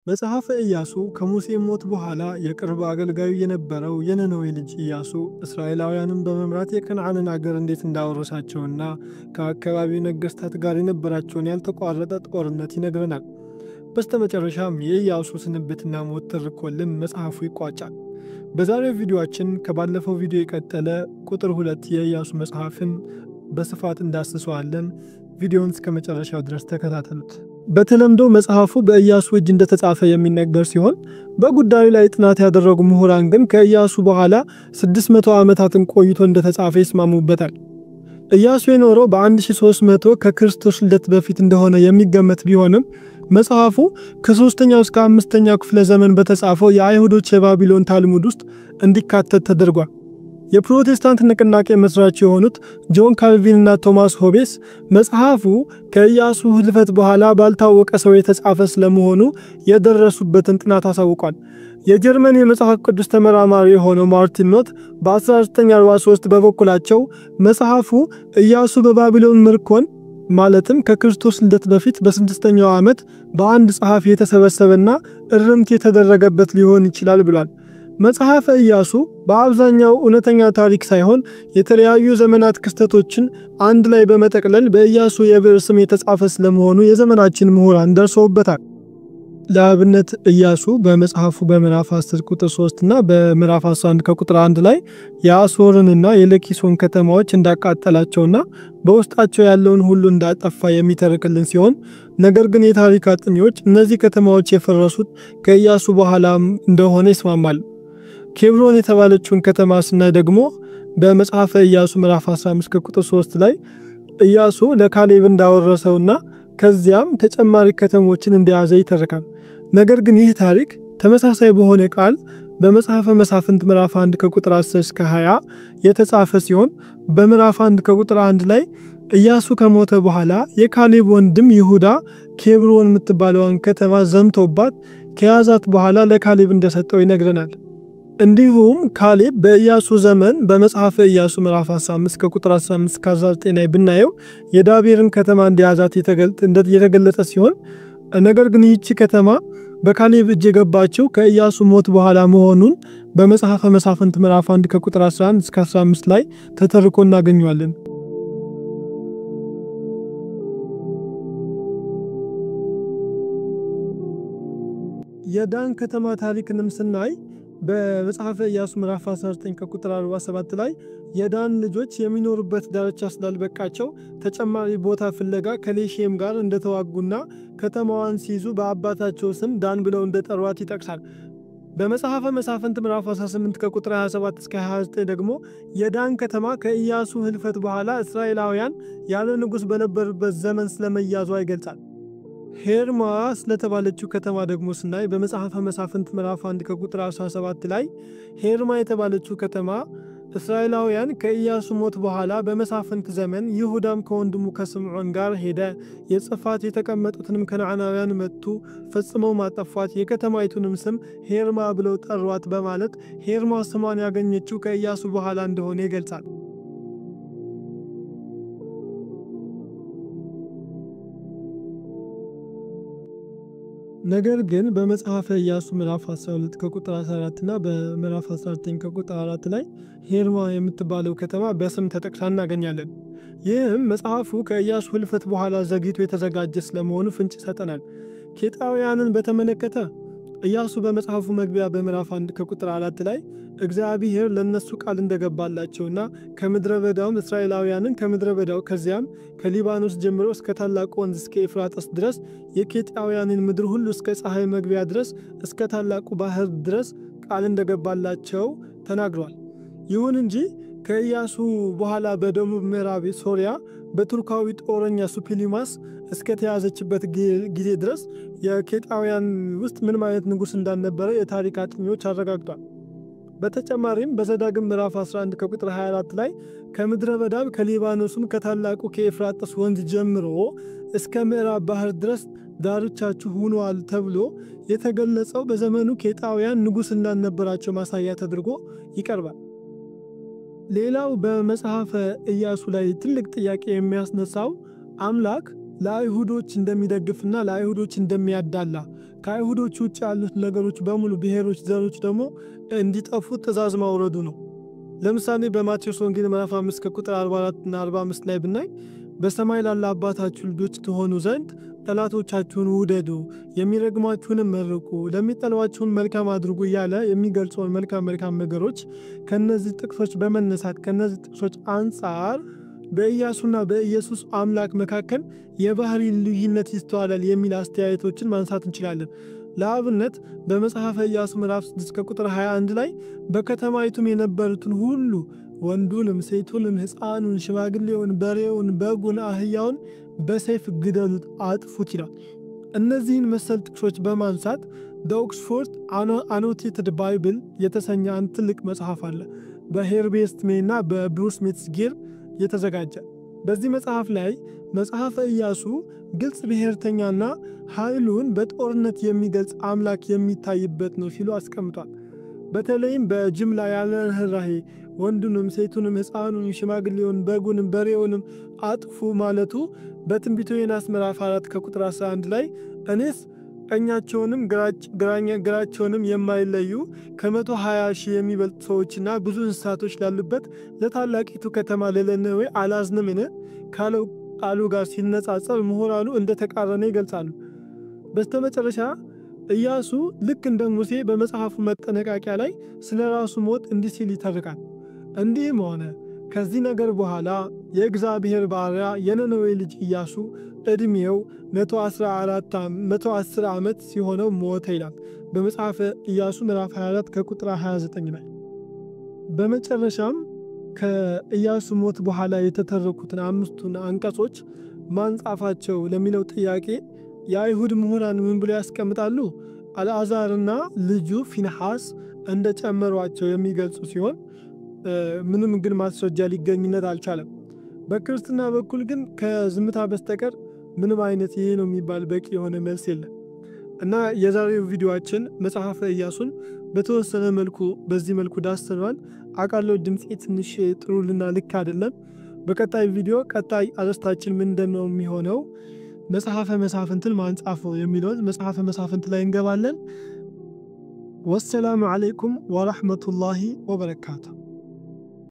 መጽሐፈ ኢያሱ ከሙሴ ሞት በኋላ የቅርብ አገልጋዩ የነበረው የነነዌ ልጅ ኢያሱ እስራኤላውያንን በመምራት የከነዓንን አገር እንዴት እንዳወረሳቸውና ከአካባቢው ነገሥታት ጋር የነበራቸውን ያልተቋረጠ ጦርነት ይነግረናል። በስተመጨረሻም የኢያሱ ስንብትና ሞት ተርኮልን መጽሐፉ ይቋጫል። በዛሬው ቪዲዮአችን ከባለፈው ቪዲዮ የቀጠለ ቁጥር 2 የኢያሱ መጽሐፍን በስፋት እንዳስሰዋለን። ቪዲዮውን እስከ መጨረሻው ድረስ ተከታተሉት። በተለምዶ መጽሐፉ በኢያሱ እጅ እንደተጻፈ የሚነገር ሲሆን በጉዳዩ ላይ ጥናት ያደረጉ ምሁራን ግን ከኢያሱ በኋላ 600 ዓመታትን ቆይቶ እንደተጻፈ ይስማሙበታል። ኢያሱ የኖረው በ1300 ከክርስቶስ ልደት በፊት እንደሆነ የሚገመት ቢሆንም መጽሐፉ ከ3ኛው እስከ 5ኛው ክፍለ ዘመን በተጻፈው የአይሁዶች የባቢሎን ታልሙድ ውስጥ እንዲካተት ተደርጓል። የፕሮቴስታንት ንቅናቄ መስራች የሆኑት ጆን ካልቪን እና ቶማስ ሆቤስ መጽሐፉ ከኢያሱ ህልፈት በኋላ ባልታወቀ ሰው የተጻፈ ስለመሆኑ የደረሱበትን ጥናት አሳውቋል። የጀርመን የመጽሐፍ ቅዱስ ተመራማሪ የሆነው ማርቲን ኖት በ1943 በበኩላቸው መጽሐፉ ኢያሱ በባቢሎን ምርኮን ማለትም ከክርስቶስ ልደት በፊት በ6ኛው ዓመት በአንድ ጸሐፊ የተሰበሰበና እርምት የተደረገበት ሊሆን ይችላል ብሏል። መጽሐፈ ኢያሱ በአብዛኛው እውነተኛ ታሪክ ሳይሆን የተለያዩ ዘመናት ክስተቶችን አንድ ላይ በመጠቅለል በኢያሱ የብዕር ስም የተጻፈ ስለመሆኑ የዘመናችን ምሁራን ደርሰውበታል። ለአብነት ኢያሱ በመጽሐፉ በምዕራፍ 10 ቁጥር 3 እና በምዕራፍ 11 ከቁጥር 1 ላይ የአሶርንና የለኪሶን ከተማዎች እንዳቃጠላቸውና በውስጣቸው ያለውን ሁሉ እንዳጠፋ የሚተርክልን ሲሆን ነገር ግን የታሪክ አጥኚዎች እነዚህ ከተማዎች የፈረሱት ከኢያሱ በኋላ እንደሆነ ይስማማሉ። ኬብሮን የተባለችውን ከተማ ስናይ ደግሞ በመጽሐፈ ኢያሱ ምዕራፍ 15 ከቁጥር 3 ላይ ኢያሱ ለካሌብ እንዳወረሰውና ከዚያም ተጨማሪ ከተሞችን እንደያዘ ይተርካል። ነገር ግን ይህ ታሪክ ተመሳሳይ በሆነ ቃል በመጽሐፈ መሳፍንት ምዕራፍ 1 ከቁጥር 10 እስከ 20 የተጻፈ ሲሆን በምዕራፍ 1 ከቁጥር 1 ላይ ኢያሱ ከሞተ በኋላ የካሌብ ወንድም ይሁዳ ኬብሮን የምትባለውን ከተማ ዘምቶባት ከያዛት በኋላ ለካሌብ እንደሰጠው ይነግረናል። እንዲሁም ካሌብ በኢያሱ ዘመን በመጽሐፈ ኢያሱ ምዕራፍ 15 ከቁጥር 15 እስከ 19 ላይ ብናየው የዳቤርን ከተማ እንደያዛት የተገለጸ ሲሆን ነገር ግን ይህች ከተማ በካሌብ እጅ የገባችው ከኢያሱ ሞት በኋላ መሆኑን በመጽሐፈ መሳፍንት ምዕራፍ 1 ከቁጥር 11 እስከ 15 ላይ ተተርኮ እናገኘዋለን። የዳን ከተማ ታሪክንም ስናይ በመጽሐፈ ኢያሱ ምዕራፍ 19 ከቁጥር 47 ላይ የዳን ልጆች የሚኖሩበት ዳርቻ ስላልበቃቸው ተጨማሪ ቦታ ፍለጋ ከሌሼም ጋር እንደተዋጉና ከተማዋን ሲይዙ በአባታቸው ስም ዳን ብለው እንደጠሯት ይጠቅሳል። በመጽሐፈ መሳፍንት ምዕራፍ 18 ከቁጥር 27 እስከ 29 ደግሞ የዳን ከተማ ከኢያሱ ህልፈት በኋላ እስራኤላውያን ያለ ንጉሥ በነበሩበት ዘመን ስለመያዟ ይገልጻል። ሄርማ ስለተባለችው ከተማ ደግሞ ስናይ በመጽሐፈ መሳፍንት ምዕራፍ 1 ከቁጥር 17 ላይ ሄርማ የተባለችው ከተማ እስራኤላውያን ከኢያሱ ሞት በኋላ በመሳፍንት ዘመን ይሁዳም ከወንድሙ ከስምዖን ጋር ሄደ፣ የጽፋት የተቀመጡትንም ከነዓናውያን መቱ፣ ፈጽመው ማጠፏት፣ የከተማይቱንም ስም ሄርማ ብለው ጠሯት በማለት ሄርማ ስሟን ያገኘችው ከኢያሱ በኋላ እንደሆነ ይገልጻል። ነገር ግን በመጽሐፈ ኢያሱ ምዕራፍ 12 ከቁጥር 14 እና በምዕራፍ 19 ከቁጥር 4 ላይ ሄርማ የምትባለው ከተማ በስም ተጠቅሳ እናገኛለን። ይህም መጽሐፉ ከኢያሱ ህልፈት በኋላ ዘግይቶ የተዘጋጀ ስለመሆኑ ፍንጭ ይሰጠናል። ኬጣውያንን በተመለከተ ኢያሱ በመጽሐፉ መግቢያ በምዕራፍ 1 ከቁጥር 4 ላይ እግዚአብሔር ለነሱ ቃል እንደገባላቸውና ከምድረ በዳውም እስራኤላውያንን ከምድረ በዳው ከዚያም ከሊባኖስ ጀምሮ እስከ ታላቁ ወንዝ እስከ ኤፍራጥስ ድረስ የኬጣውያንን ምድር ሁሉ እስከ ፀሐይ መግቢያ ድረስ እስከ ታላቁ ባህር ድረስ ቃል እንደገባላቸው ተናግሯል። ይሁን እንጂ ከኢያሱ በኋላ በደቡብ ምዕራብ ሶሪያ በቱርካዊ ጦረኛ ሱፒሊማስ እስከ ተያዘችበት ጊዜ ድረስ የኬጣውያን ውስጥ ምንም አይነት ንጉሥ እንዳልነበረ የታሪክ አጥኚዎች አረጋግጧል። በተጨማሪም በዘዳግም ምዕራፍ 11 ከቁጥር 24 ላይ ከምድረ በዳም ከሊባኖስም ከታላቁ ከኤፍራጥስ ወንዝ ጀምሮ እስከ ምዕራብ ባህር ድረስ ዳርቻችሁ ሆኗል ተብሎ የተገለጸው በዘመኑ ኬጣውያን ንጉሥ እንዳልነበራቸው ማሳያ ተደርጎ ይቀርባል። ሌላው በመጽሐፈ ኢያሱ ላይ ትልቅ ጥያቄ የሚያስነሳው አምላክ ለአይሁዶች እንደሚደግፍና ለአይሁዶች እንደሚያዳላ ከአይሁዶች ውጭ ያሉት ነገሮች በሙሉ ብሔሮች፣ ዘሮች ደግሞ እንዲጠፉ ትእዛዝ ማውረዱ ነው። ለምሳሌ በማቴዎስ ወንጌል ምዕራፍ 5 ከቁጥር 44 እና 45 ላይ ብናይ በሰማይ ላለ አባታችሁ ልጆች ትሆኑ ዘንድ ጠላቶቻችሁን ውደዱ፣ የሚረግሟችሁንም መርቁ፣ ለሚጠሏችሁን መልካም አድርጉ እያለ የሚገልጸውን መልካም ነገሮች ከነዚህ ጥቅሶች በመነሳት ከነዚህ ጥቅሶች አንጻር በኢያሱና በኢየሱስ አምላክ መካከል የባህሪ ልዩነት ይስተዋላል የሚል አስተያየቶችን ማንሳት እንችላለን። ለአብነት በመጽሐፈ ኢያሱ ምዕራፍ 6 ከቁጥር 21 ላይ በከተማይቱም የነበሩትን ሁሉ ወንዱንም፣ ሴቱንም፣ ሕፃኑን፣ ሽማግሌውን፣ በሬውን፣ በጉን፣ አህያውን በሰይፍ ግደሉት፣ አጥፉት ይላል። እነዚህን መሰል ጥቅሶች በማንሳት በኦክስፎርድ አኖቴትድ ባይብል የተሰኘ አንድ ትልቅ መጽሐፍ አለ፣ በሄርቤስት ሜይ እና በብሩስ ሜትዝጌር የተዘጋጀ። በዚህ መጽሐፍ ላይ መጽሐፈ ኢያሱ ግልጽ ብሔርተኛና ኃይሉን በጦርነት የሚገልጽ አምላክ የሚታይበት ነው ሲሉ አስቀምጧል። በተለይም በጅምላ ያለ ርኅራኄ ወንዱንም፣ ሴቱንም፣ ሕፃኑን፣ ሽማግሌውን፣ በጉንም፣ በሬውንም አጥፉ ማለቱ በትንቢተ ዮናስ ምዕራፍ 4 ከቁጥር 11 ላይ እኔስ ቀኛቸውንም ግራቸውንም የማይለዩ ከ120 ሺህ የሚበልጡ ሰዎችና ብዙ እንስሳቶች ላሉበት ለታላቂቱ ከተማ ለነነዌ አላዝንምን ካለው ቃሉ ጋር ሲነጻጸር ምሁራኑ እንደተቃረነ ይገልጻሉ። በስተመጨረሻ ኢያሱ ልክ እንደ ሙሴ በመጽሐፉ መጠነቃቂያ ላይ ስለ ራሱ ሞት እንዲህ ሲል ይተርካል። እንዲህም ሆነ ከዚህ ነገር በኋላ የእግዚአብሔር ባሪያ የነነዌ ልጅ ኢያሱ ዕድሜው 110 ዓመት ሲሆነው ሞተ ይላል በመጽሐፈ ኢያሱ ምዕራፍ 24 ከቁጥር 29 ላይ። በመጨረሻም ከኢያሱ ሞት በኋላ የተተረኩትን 5ቱን አንቀጾች ማን ጻፋቸው ለሚለው ጥያቄ የአይሁድ ምሁራን ምን ብለው ያስቀምጣሉ? አልዓዛርና ልጁ ፊንሐስ እንደጨመሯቸው የሚገልጹ ሲሆን ምንም ግን ማስረጃ ሊገኝነት አልቻለም። በክርስትና በኩል ግን ከዝምታ በስተቀር ምንም አይነት ይሄ ነው የሚባል በቂ የሆነ መልስ የለም እና የዛሬው ቪዲዮአችን መጽሐፈ ኢያሱን በተወሰነ መልኩ በዚህ መልኩ ዳሰናል። አቃለው ድምጼ ትንሽ ጥሩልና ልክ አይደለም። በቀጣይ ቪዲዮ ቀጣይ አርስታችን ምን እንደሆነ የሚሆነው መጽሐፈ መሳፍንትን ማን ጻፈው የሚለው መጽሐፈ መሳፍንት ላይ እንገባለን። ወሰላሙ አለይኩም ወራህመቱላሂ ወበረካቱ።